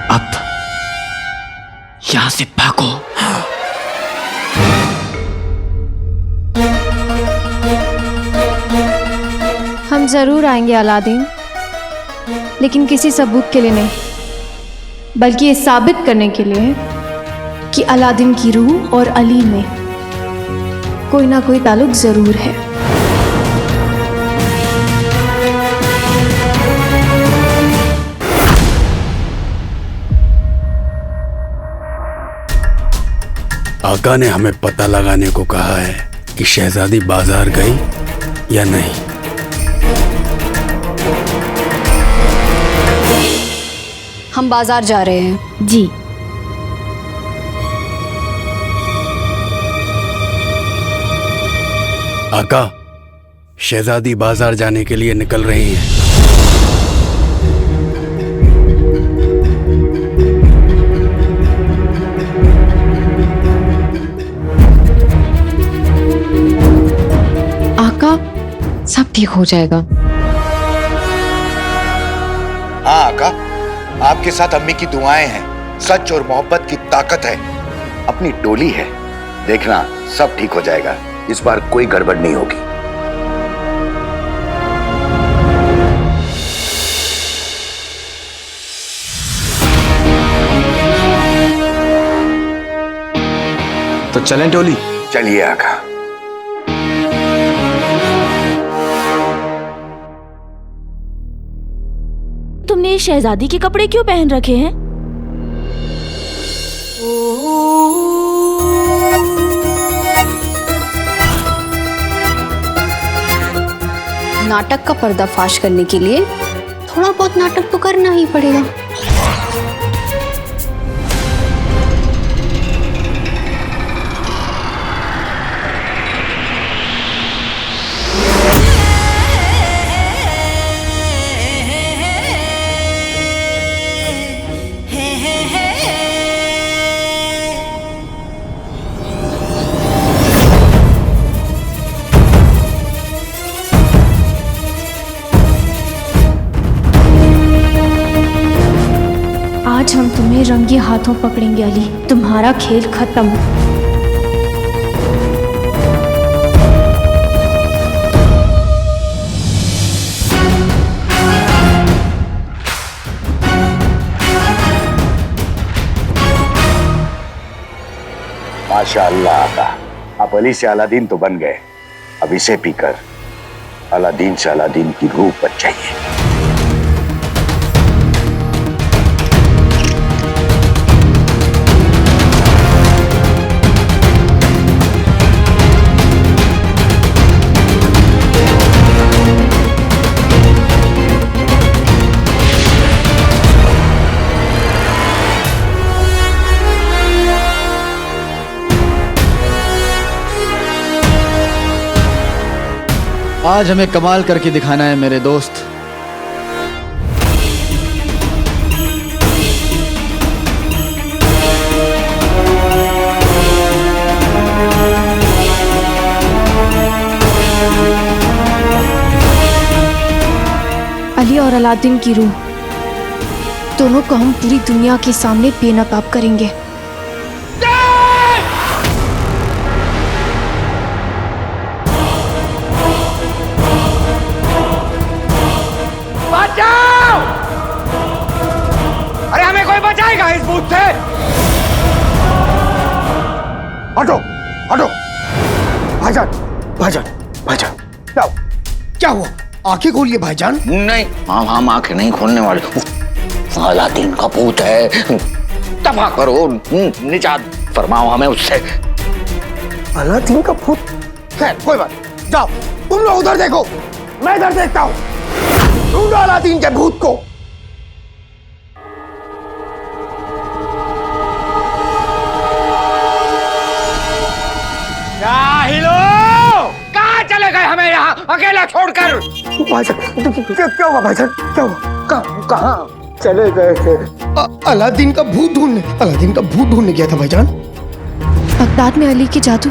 अब यहां से भागो। हम जरूर आएंगे अलादीन, लेकिन किसी सबूत के लिए नहीं, बल्कि ये साबित करने के लिए कि अलादीन की रूह और अली में कोई ना कोई ताल्लुक जरूर है। आका ने हमें पता लगाने को कहा है कि शहजादी बाजार गई या नहीं। हम बाजार जा रहे हैं। जी। आका, शहजादी बाजार जाने के लिए निकल रही है। आका, सब ठीक हो जाएगा। हाँ आका, आपके साथ अम्मी की दुआएं हैं, सच और मोहब्बत की ताकत है, अपनी टोली है, देखना सब ठीक हो जाएगा। इस बार कोई गड़बड़ नहीं होगी। तो चलें टोली? चलिए आका। तुमने ये शहजादी के कपड़े क्यों पहन रखे हैं? नाटक का पर्दाफाश करने के लिए थोड़ा बहुत नाटक तो करना ही पड़ेगा। हम तुम्हें रंगे हाथों पकड़ेंगे अली, तुम्हारा खेल खत्म। माशाअल्लाह आका, आप अली से अलादीन तो बन गए, अब इसे पीकर अलादीन से अलादीन की रूह बच जाइए। आज हमें कमाल करके दिखाना है मेरे दोस्त। अली और अलादीन की रूह दोनों को हम पूरी दुनिया के सामने बेनकाब करेंगे। बचाओ! अरे हमें कोई बचाएगा इस भूत से? हटो, हटो! भाईजान, भाईजान, भाईजान, क्या हुआ? आंखें खोलिए भाईजान। नहीं, हम आंखें नहीं खोलने वाले। अलादीन का भूत है, तबाह करो, निजात फरमाओ हमें उससे। अलादीन का भूत? खैर कोई बात, जाओ तुम लोग उधर देखो, मैं इधर देखता हूँ। ढूंढो अलादीन के भूत को। कहाँ चले गए हमें यहाँ अकेला छोड़कर? भाईजान क्या हुआ भाईजान? क्या हुआ? कहाँ चले गए थे? अलादीन का भूत ढूंढने, अलादीन का भूत ढूंढने गया था भाईजान। बगदाद में अली के जादू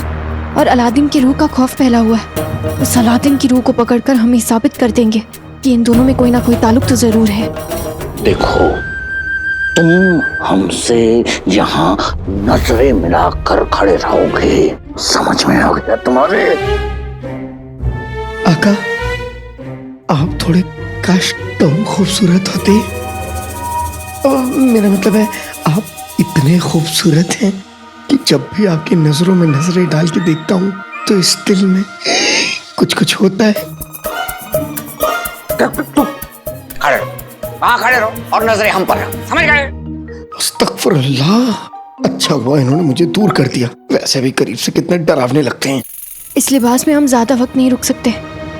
और अलादीन की रूह का खौफ फैला हुआ है। उस अलादीन की रूह को पकड़कर हम ये साबित कर देंगे कि इन दोनों में कोई ना कोई ताल्लुक तो जरूर है। देखो, तुम हमसे यहाँ नजरें मिलाकर खड़े रहोगे, समझ में आ गया तुम्हारे? आका, आप थोड़े काश कम खूबसूरत होते। मेरा मतलब है आप इतने खूबसूरत हैं कि जब भी आपकी नजरों में नजरें डाल के देखता हूँ तो इस दिल में कुछ कुछ होता है। खड़े रहो और नजरें हम पर रहो, समझ गए? अस्तगफुरुल्लाह, अच्छा हुआ इन्होंने मुझे दूर कर दिया, वैसे भी करीब से कितने डरावने लगते हैं। इस लिबास में हम ज्यादा वक्त नहीं रुक सकते,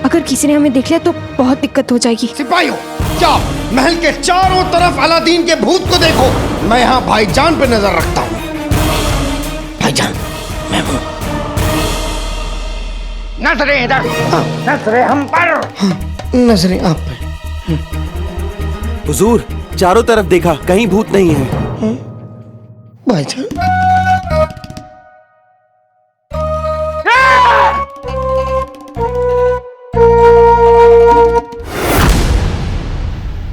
अगर किसी ने हमें देख लिया तो बहुत दिक्कत हो जाएगी। सिपाहियों, जाओ महल के चारों तरफ अलादीन के भूत को देखो, मैं यहाँ भाईजान पे नजर रखता हूँ। भाईजान, मैं हूँ। नजरें इधर, नजरें हम पर। नजरें आप पे। हुजूर, चारों तरफ देखा, कहीं भूत नहीं है। भाईजान,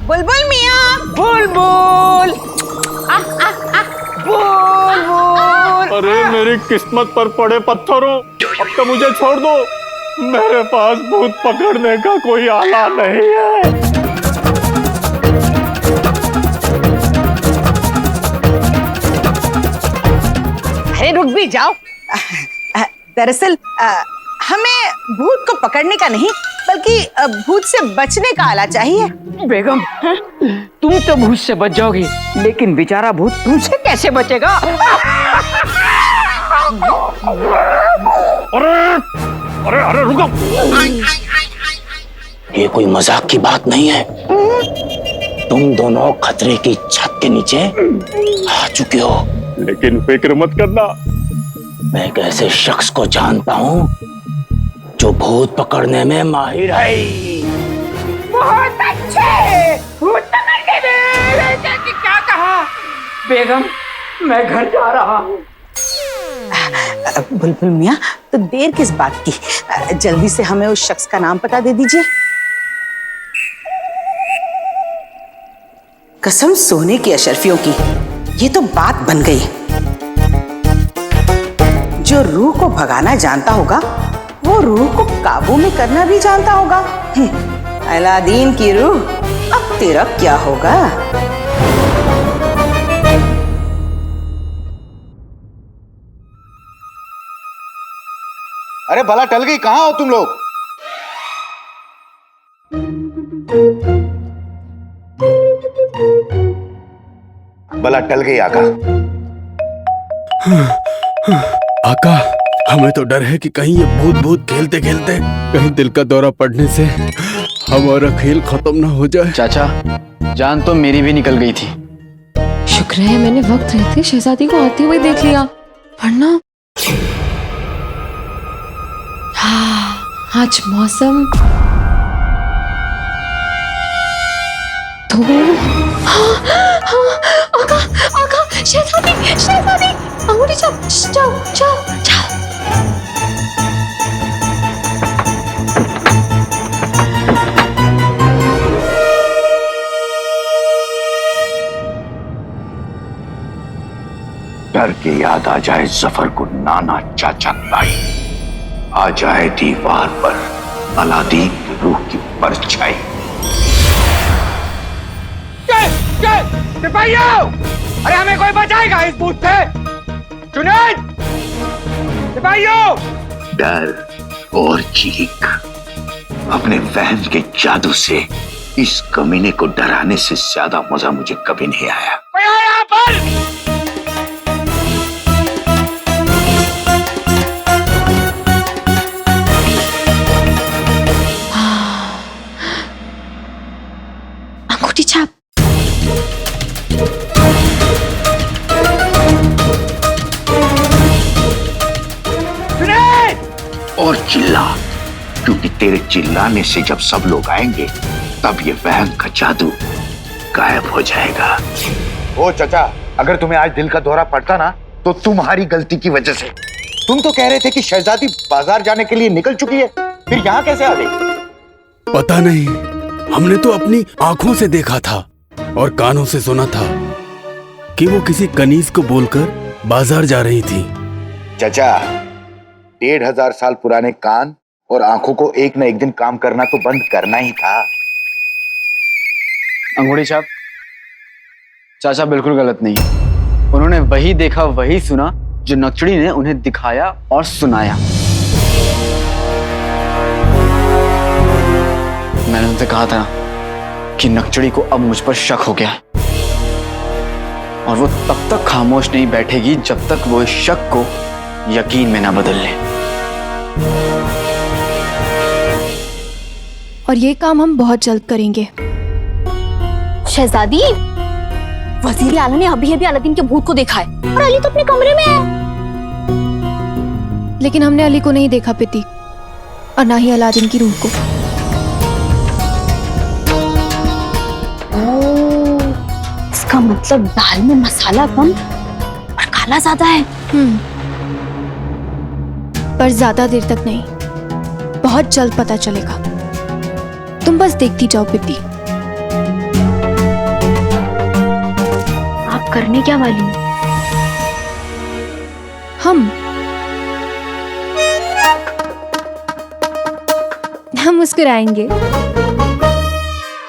बुलबुल मियाँ, बुलबुल, बुलबुल। अरे मेरी किस्मत पर पड़े पत्थरों, अब तो मुझे छोड़ दो, मेरे पास भूत पकड़ने का कोई आला नहीं है। अरे रुक भी जाओ। दरअसल हमें भूत को पकड़ने का नहीं बल्कि भूत से बचने का आला चाहिए। बेगम, तुम तो भूत से बच जाओगी, लेकिन बेचारा भूत तुमसे कैसे बचेगा? अरे रुको, ये कोई मजाक की बात नहीं है। तुम दोनों खतरे की छत के नीचे आ चुके हो, लेकिन फिक्र मत करना, मैं एक ऐसे शख्स को जानता हूँ जो भूत पकड़ने में माहिर है। बहुत अच्छे, भूत पकड़ के क्या कहा? बेगम, मैं घर जा रहा हूँ। बुलबुल मियाँ, तो देर किस बात की, जल्दी से हमें उस शख्स का नाम पता दे दीजिए। कसम सोने की अशरफियों की, ये तो बात बन गई। जो रूह को भगाना जानता होगा वो रूह को काबू में करना भी जानता होगा। अलादीन की रूह, अब तेरा क्या होगा? अरे भला टल गई, कहाँ हो तुम लोग? भला टल गई आका। आका, हमें तो डर है कि कहीं ये भूत भूत खेलते खेलते कहीं दिल का दौरा पड़ने से हमारा खेल खत्म ना हो जाए। चाचा, जान तो मेरी भी निकल गई थी। शुक्र है मैंने वक्त रहते शहजादी को आती हुई देख लिया, वरना हाँ, आज मौसम तो आका आका, शहजादी शहजादी, अंगूठी जाओ जाओ जाओ जाओ। डर के याद आ जाए जफर को नाना चाचा लाई, आ जाए दीवार पर अलादीन की रूह की परछाई। सिपाहियों, अरे हमें कोई बचाएगा इस भूत से? जुनैद, सिपाहियों! डर और चीख, अपने वहम के जादू से इस कमीने को डराने से ज्यादा मजा मुझे कभी नहीं आया। यहाँ पर अंगूठी छाप। और चिल्ला, क्योंकि तेरे चिल्लाने से जब सब लोग आएंगे तब ये वहम का जादू गायब हो जाएगा। ओ चाचा, अगर तुम्हें आज दिल का दौरा पड़ता ना तो तुम्हारी गलती की वजह से। तुम तो कह रहे थे कि शहजादी बाजार जाने के लिए निकल चुकी है, फिर यहाँ कैसे आ गई? पता नहीं, हमने तो अपनी आंखों से देखा था और कानों से सुना था कि वो किसी कनीज को बोलकर बाजार जा रही थी। चाचा, 1500 साल पुराने कान और आंखों को एक न एक दिन काम करना तो बंद करना ही था। अंगूठी छाप, चाचा बिल्कुल गलत नहीं। उन्होंने वही देखा वही सुना जो नक्चड़ी ने उन्हें दिखाया और सुनाया। मैंने उनसे कहा था कि नक्चड़ी को अब मुझ पर शक हो गया है और वो तब तक खामोश नहीं बैठेगी जब तक वो इस शक को यकीन में ना बदल ले। और ये काम हम बहुत जल्द करेंगे। शहजादी, वजीर आला ने अभी अभी अलादीन के भूत को देखा है और अली तो अपने कमरे में है। लेकिन हमने अली को नहीं देखा पिती, और ना ही अलादीन की रूह को। इसका मतलब दाल में मसाला कम और काला ज्यादा है। पर ज्यादा देर तक नहीं, बहुत जल्द पता चलेगा। तुम बस देखती जाओ पिती। आप करने क्या वाली हैं? हम मुस्कुराएंगे।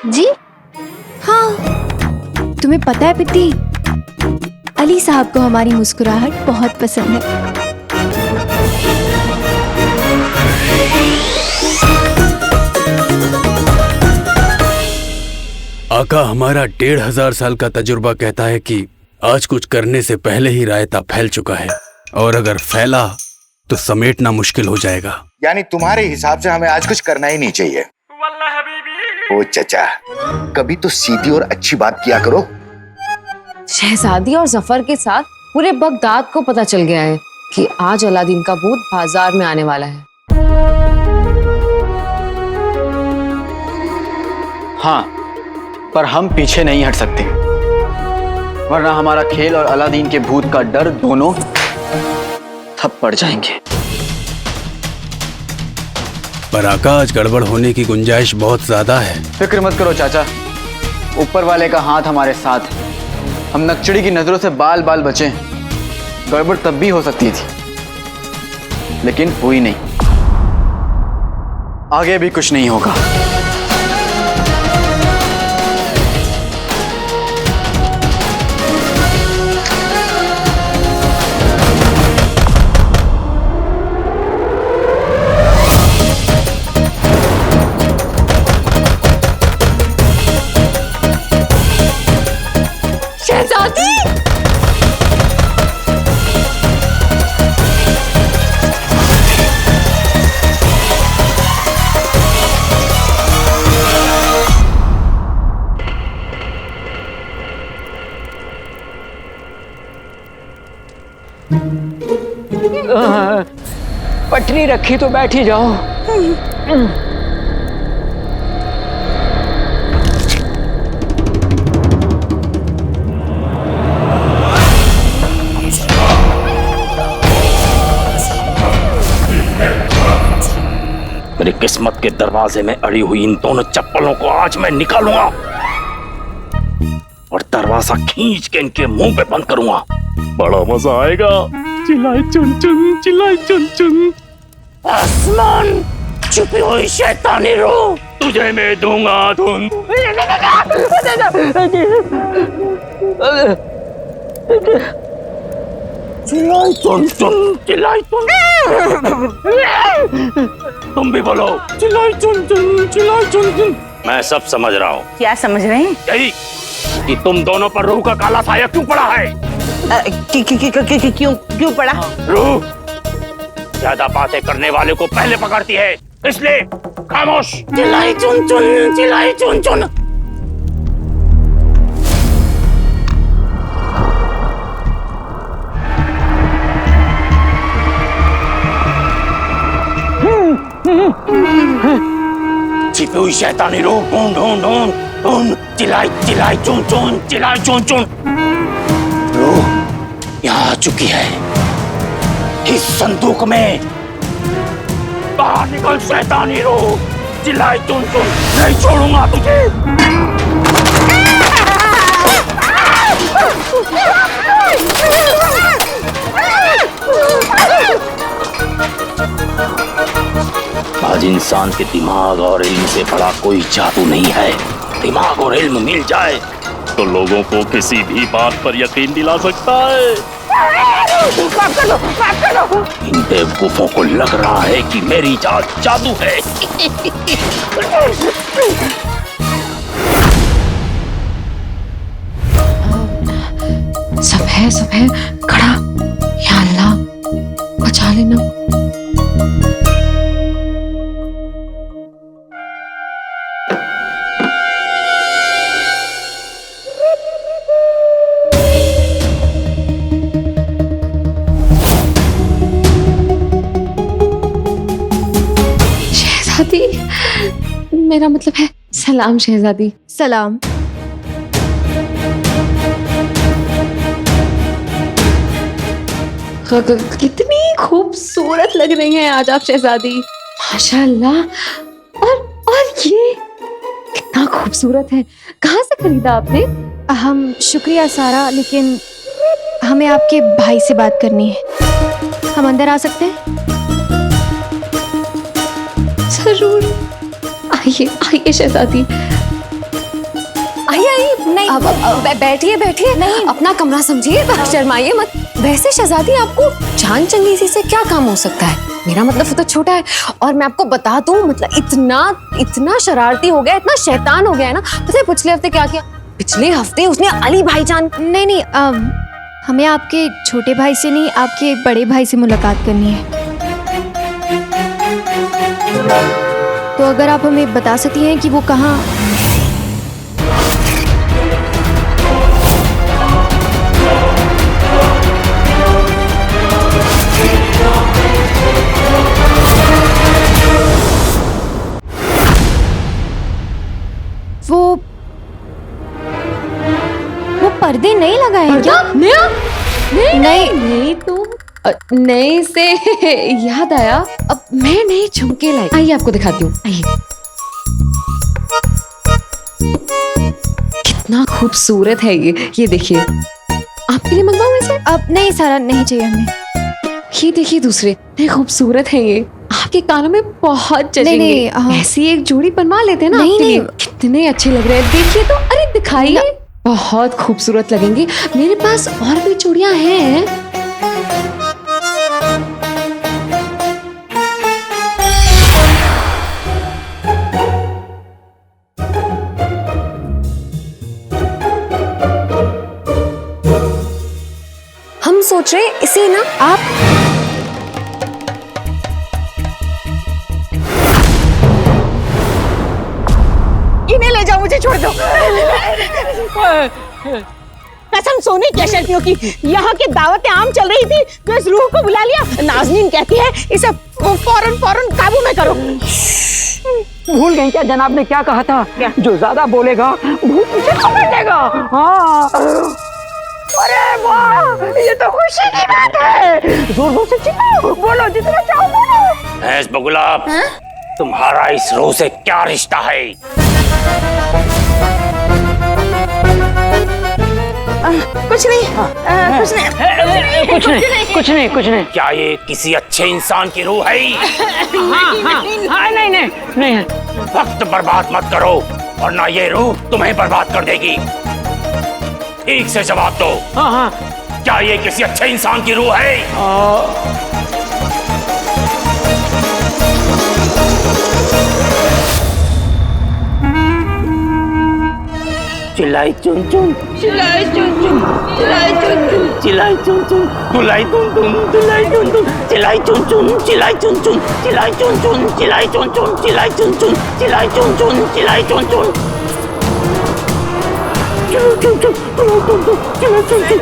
जी हाँ, तुम्हें पता है पिती, अली साहब को हमारी मुस्कुराहट बहुत पसंद है। आका, हमारा 1500 साल का तजुर्बा कहता है कि आज कुछ करने से पहले ही रायता फैल चुका है, और अगर फैला तो समेटना मुश्किल हो जाएगा। यानी तुम्हारे हिसाब से हमें आज कुछ करना ही नहीं चाहिए। ओ चचा, कभी तो सीधी और अच्छी बात किया करो। शहजादी और जफर के साथ पूरे बगदाद को पता चल गया है कि आज अलादीन का भूत बाजार में आने वाला है। हाँ, पर हम पीछे नहीं हट सकते, वरना हमारा खेल और अलादीन के भूत का डर दोनों ठप पड़ जाएंगे। पर आका, आज गड़बड़ होने की गुंजाइश बहुत ज्यादा है। फिक्र मत करो चाचा, ऊपर वाले का हाथ हमारे साथ है। हम नक्चड़ी की नजरों से बाल बाल बचे। गड़बड़ तब भी हो सकती थी, लेकिन हुई नहीं। आगे भी कुछ नहीं होगा। शहजादी! पटरी रखी तो बैठ ही जाओ। मेरी किस्मत के दरवाजे में अड़ी हुई इन दोनों चप्पलों को आज मैं निकालूंगा और दरवाजा खींच के इनके मुंह पे बंद करूंगा। बड़ा मजा आएगा। चिल्लाई चुन चुन, चिल्लाई चुन चुन। आसमान, छुपी हुई शैतानी रूह, तुझे मैं दूंगा धुन। चिल्लाई चुन चुन, चिल्लाई चुन। तुम भी बोलो, चिल्लाई चुन चुन, चिल्लाई चुन चुन। मैं सब समझ रहा हूँ। क्या समझ रहे हैं? यही कि तुम दोनों पर रूह का काला साया क्यों पड़ा है। क्यों पड़ा? रूह ज्यादा बातें करने वाले को पहले पकड़ती है, इसलिए खामोश। चिल्लाई चुन चुन, चिल्लाई चुन चुन। छिपी हुई शैतानी रूह ढूंढ ढूंढ ढूंढ ढूंढ। चिल्लाई चिल्लाई चुन चुन, चिल्लाई चुन चुन। रूह यहाँ आ चुकी है, इस संदूक में। बाहर निकल शैतानी रूह, चिल्लाई चुन चुन। नहीं छोड़ूंगा तुझे। आज इंसान के दिमाग और इल्म से बड़ा कोई जादू नहीं है। दिमाग और इल्म मिल जाए तो लोगों को किसी भी बात पर यकीन दिला सकता है। इन बेवकूफों को लग रहा है कि मेरी जात जादू है। सब है खड़ा। या अल्लाह, बचा लेना। शहजादी, मेरा मतलब है सलाम शहजादी। सलाम। कितनी खूबसूरत लग रही हैं आज आप शहजादी, माशाल्लाह। और ये कितना खूबसूरत है। कहाँ से खरीदा आपने? हम शुक्रिया सारा, लेकिन हमें आपके भाई से बात करनी है। हम अंदर आ सकते हैं? जरूर। आइए आइए शहजादी, आइए। नहीं, बैठिए बैठिए। नहीं, अपना कमरा समझिए, शर्माइए मत। वैसे शहजादी, आपको जान चंगेजी से क्या काम हो सकता है? मेरा मतलब वो तो छोटा है। और मैं आपको बता दूं, मतलब इतना शरारती हो गया, इतना शैतान हो गया है ना। पता है पिछले हफ्ते क्या किया? पिछले हफ्ते उसने अली भाईजान। नहीं, हमें आपके छोटे भाई से नहीं, आपके बड़े भाई से मुलाकात करनी है। तो अगर आप हमें बता सकती हैं कि वो कहाँ। वो पर्दे नहीं लगाए हैं क्या? नहीं तो नए से याद आया, अब मैं नए झुमके लाई। आइए आपको दिखाती हूँ। आइए, कितना खूबसूरत है ये देखिए, आपके लिए मंगवाऊं इसे? अब नहीं सारा, नहीं चाहिए हमें। ये देखिए दूसरे, इतने खूबसूरत है ये, आपके कानों में बहुत जचेंगे। नहीं, ऐसी एक जोड़ी बनवा लेते हैं ना नहीं, आपके लिए। नहीं। कितने अच्छे लग रहे हैं, देखिए तो, अरे दिखाइए, बहुत खूबसूरत लगेंगे। मेरे पास और भी चूड़ियां हैं। हम सोच रहे हैं इसे ना आप इन्हें ले जाओ, मुझे छोड़ दो। कसम सोने की अशर्फियों की, यहाँ की दावत आम चल रही थी तो इस रूह को बुला लिया। नाज़नीन कहती है इसे फौरन काबू में करो। भूल गई क्या जनाब ने क्या कहा था? जो ज्यादा बोलेगा भूत उसे पकड़ लेगा। हाँ। अरे वाह, ये तो खुशी की बात है। जोर जोर से चिल्लाओ, बोलो जितना चाहो बोलो। भैंस बगुला, तुम्हारा इस रूह से क्या रिश्ता है? कुछ नहीं, कुछ नहीं। क्या ये किसी अच्छे इंसान की रूह है? हाँ, नहीं। वक्त बर्बाद मत करो, वरना ये रूह तुम्हें बर्बाद कर देगी। ठीक से जवाब दो। हाँ। क्या ये किसी अच्छे इंसान की रूह है? चिल्लाई चुन चुन, चिल्लाई चुन चुन, चिल्लाई चुन चुन, चिल्लाई चुन चुन, चिल्लाई चुन चुन, चिल्लाई चुन चुन, चिल्लाई चुन चुन, चिल्लाई चुन चुन, चिल्लाई चुन चुन, चिल्लाई चुन चुन, चिल्लाई चुन चुन, चिल्लाई चुन चुन, चिल्लाई चुन चुन,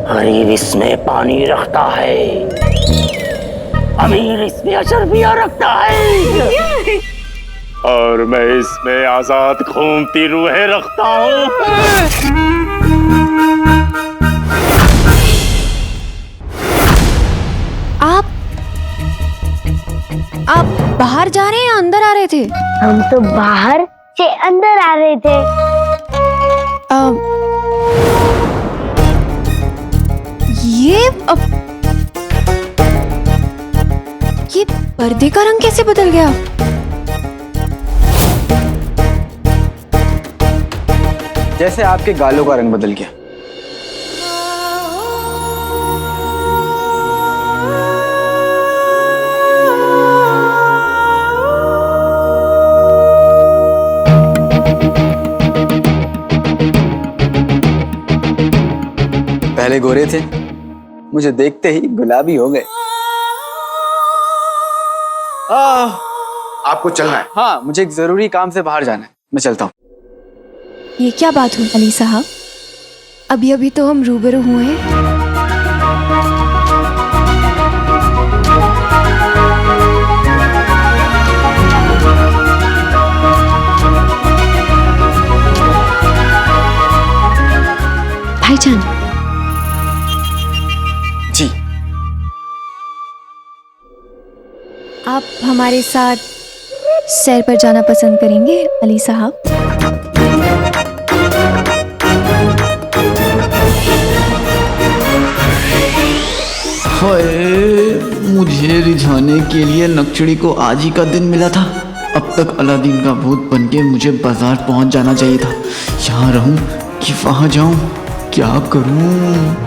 गरीब इसमें पानी रखता है, अमीर इसमें अशरफिया रखता है, और मैं इसमें आजाद घूमती रूहें रखता हूँ। आप बाहर जा रहे हैं या अंदर आ रहे थे? हम तो बाहर से अंदर आ रहे थे। ये पर्दे का रंग कैसे बदल गया? जैसे आपके गालों का रंग बदल गया। पहले गोरे थे, मुझे देखते ही गुलाबी हो गए। आपको चलना है? हाँ, मुझे एक जरूरी काम से बाहर जाना है, मैं चलता हूँ। ये क्या बात हुई अली साहब? अभी अभी तो हम रूबरू हुए हैं। भाईजान, जी, आप हमारे साथ सैर पर जाना पसंद करेंगे अली साहब? मुझे रिझाने के लिए नक्चड़ी को आज ही का दिन मिला था। अब तक अलादीन का भूत बनके मुझे बाजार पहुंच जाना चाहिए था। यहाँ रहूं कि वहां जाऊं, क्या करूं?